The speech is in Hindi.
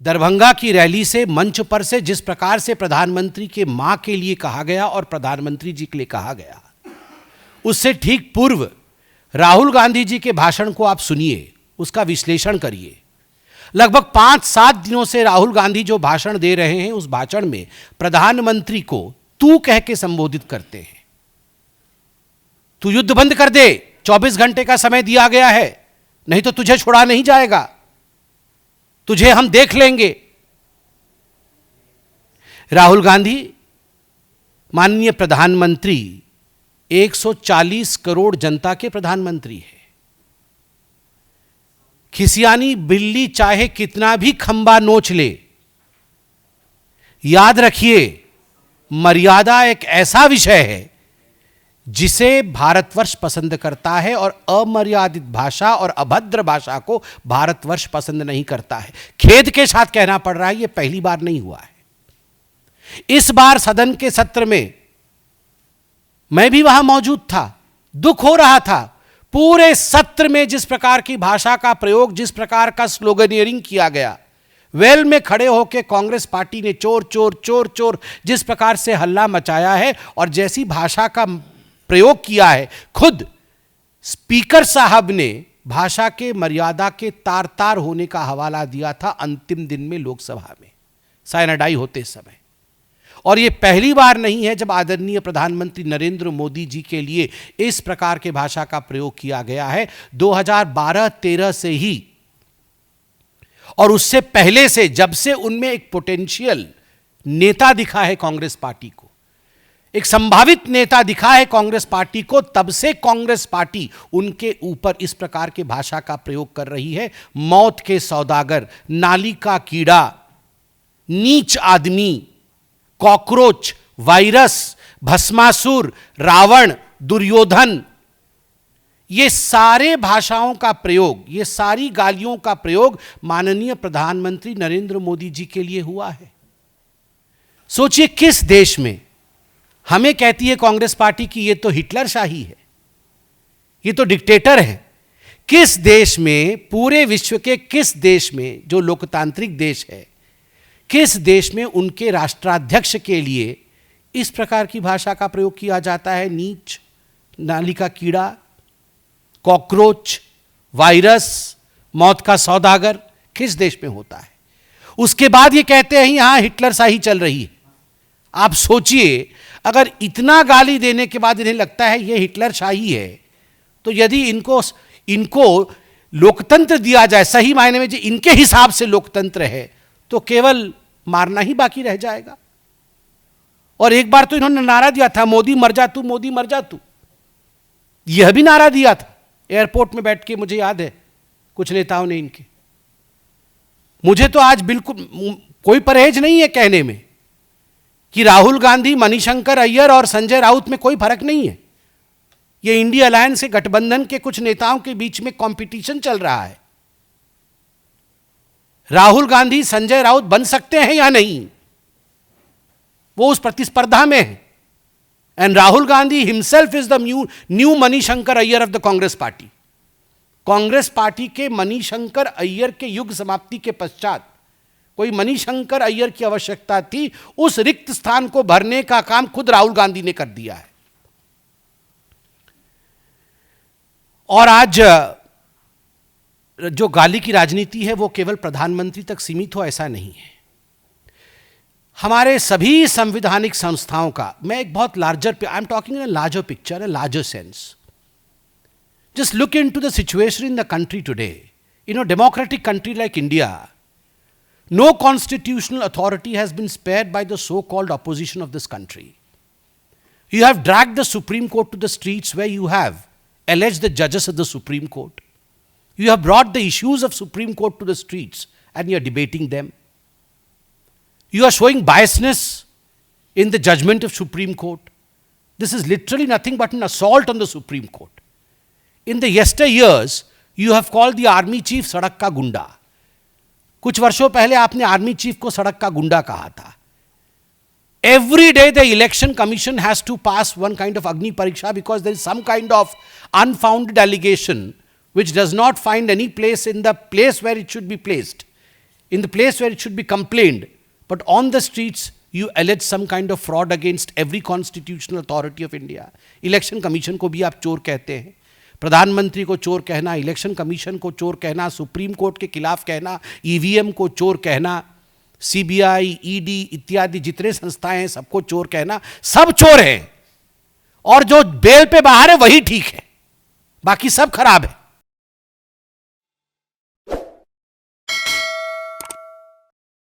दरभंगा की रैली से, मंच पर से जिस प्रकार से प्रधानमंत्री के मां के लिए कहा गया और प्रधानमंत्री जी के लिए कहा गया, उससे ठीक पूर्व राहुल गांधी जी के भाषण को आप सुनिए, उसका विश्लेषण करिए। लगभग 5-7 दिनों से राहुल गांधी जो भाषण दे रहे हैं, उस भाषण में प्रधानमंत्री को तू कह के संबोधित करते हैं। तू युद्ध बंद कर दे, 24 घंटे का समय दिया गया है, नहीं तो तुझे छोड़ा नहीं जाएगा, तुझे हम देख लेंगे। राहुल गांधी माननीय प्रधानमंत्री 140 करोड़ जनता के प्रधानमंत्री है। खिसियानी बिल्ली चाहे कितना भी खंबा नोच ले, याद रखिए मर्यादा एक ऐसा विषय है जिसे भारतवर्ष पसंद करता है और अमर्यादित भाषा और अभद्र भाषा को भारतवर्ष पसंद नहीं करता है। खेद के साथ कहना पड़ रहा है, यह पहली बार नहीं हुआ है। इस बार सदन के सत्र में मैं भी वहां मौजूद था, दुख हो रहा था। पूरे सत्र में जिस प्रकार की भाषा का प्रयोग, जिस प्रकार का स्लोगनियरिंग किया गया, वेल में खड़े होकर कांग्रेस पार्टी ने चोर चोर चोर चोर जिस प्रकार से हल्ला मचाया है और जैसी भाषा का प्रयोग किया है, खुद स्पीकर साहब ने भाषा के मर्यादा के तार तार होने का हवाला दिया था अंतिम दिन में लोकसभा में साइनाडाई होते समय। और यह पहली बार नहीं है जब आदरणीय प्रधानमंत्री नरेंद्र मोदी जी के लिए इस प्रकार के भाषा का प्रयोग किया गया है। 2012-13 से ही और उससे पहले से, जब से उनमें एक पोटेंशियल नेता दिखा है कांग्रेस पार्टी को, एक संभावित नेता दिखा है कांग्रेस पार्टी को, तब से कांग्रेस पार्टी उनके ऊपर इस प्रकार के भाषा का प्रयोग कर रही है। मौत के सौदागर, नाली का कीड़ा, नीच आदमी, कॉकरोच, वायरस, भस्मासुर, रावण, दुर्योधन, ये सारे भाषाओं का प्रयोग, ये सारी गालियों का प्रयोग माननीय प्रधानमंत्री नरेंद्र मोदी जी के लिए हुआ है। सोचिए किस देश में, हमें कहती है कांग्रेस पार्टी कि ये तो हिटलर शाही है, ये तो डिक्टेटर है। किस देश में, पूरे विश्व के किस देश में, जो लोकतांत्रिक देश है, किस देश में उनके राष्ट्राध्यक्ष के लिए इस प्रकार की भाषा का प्रयोग किया जाता है? नीच, नाली का कीड़ा, कॉकरोच, वायरस, मौत का सौदागर, किस देश में होता है? उसके बाद ये कहते हैं यहां हिटलर शाही चल रही है। आप सोचिए, अगर इतना गाली देने के बाद इन्हें लगता है ये हिटलर शाही है, तो यदि इनको लोकतंत्र दिया जाए, सही मायने में जो इनके हिसाब से लोकतंत्र है, तो केवल मारना ही बाकी रह जाएगा। और एक बार तो इन्होंने नारा दिया था, मोदी मर जा तू, मोदी मर जा तू। यह भी नारा दिया था एयरपोर्ट में बैठ के, मुझे याद है कुछ नेताओं ने इनके। मुझे तो आज बिल्कुल कोई परहेज नहीं है कहने में कि राहुल गांधी, मणिशंकर अय्यर और संजय राउत में कोई फर्क नहीं है। यह इंडिया अलायंस के गठबंधन के कुछ नेताओं के बीच में कंपटीशन चल रहा है। राहुल गांधी संजय राउत बन सकते हैं या नहीं, वो उस प्रतिस्पर्धा में है। And Rahul Gandhi himself is the new Manishankar Iyer of the Congress party. Congress party के मणिशंकर अय्यर के युग समाप्ति के पश्चात कोई मणिशंकर अय्यर की आवश्यकता थी, उस रिक्त स्थान को भरने का काम खुद राहुल गांधी ने कर दिया है। और आज जो गाली की राजनीति है वो केवल प्रधानमंत्री तक सीमित हो, ऐसा नहीं है। हमारे सभी संवैधानिक संस्थाओं का, मैं एक बहुत larger, I am talking in a larger picture, a larger sense. Just look into the situation in the country today. In a democratic country like India, no constitutional authority has been spared by the so-called opposition of this country. You have dragged the Supreme Court to the streets, where you have alleged the judges of the Supreme Court. You have brought the issues of Supreme Court to the streets and you are debating them. You are showing biasness in the judgment of Supreme Court. This is literally nothing but an assault on the Supreme Court. In the yesteryears, you have called the army chief सड़क का गुंडा. कुछ वर्षों पहले आपने आर्मी चीफ को सड़क का गुंडा कहा था। Every day the election commission has to pass one kind of Agni Pariksha because there is some kind of unfounded allegation which does not find any place in the place where it should be placed. in the place where it should be complained, but on the streets you allege some kind of fraud against every constitutional authority of India. Election commission को भी आप चोर कहते हैं, प्रधानमंत्री को चोर कहना, इलेक्शन कमीशन को चोर कहना, सुप्रीम कोर्ट के खिलाफ कहना, ईवीएम को चोर कहना, सीबीआई, ईडी इत्यादि जितने संस्थाएं हैं सबको चोर कहना, सब चोर हैं और जो बेल पे बाहर है वही ठीक है, बाकी सब खराब है.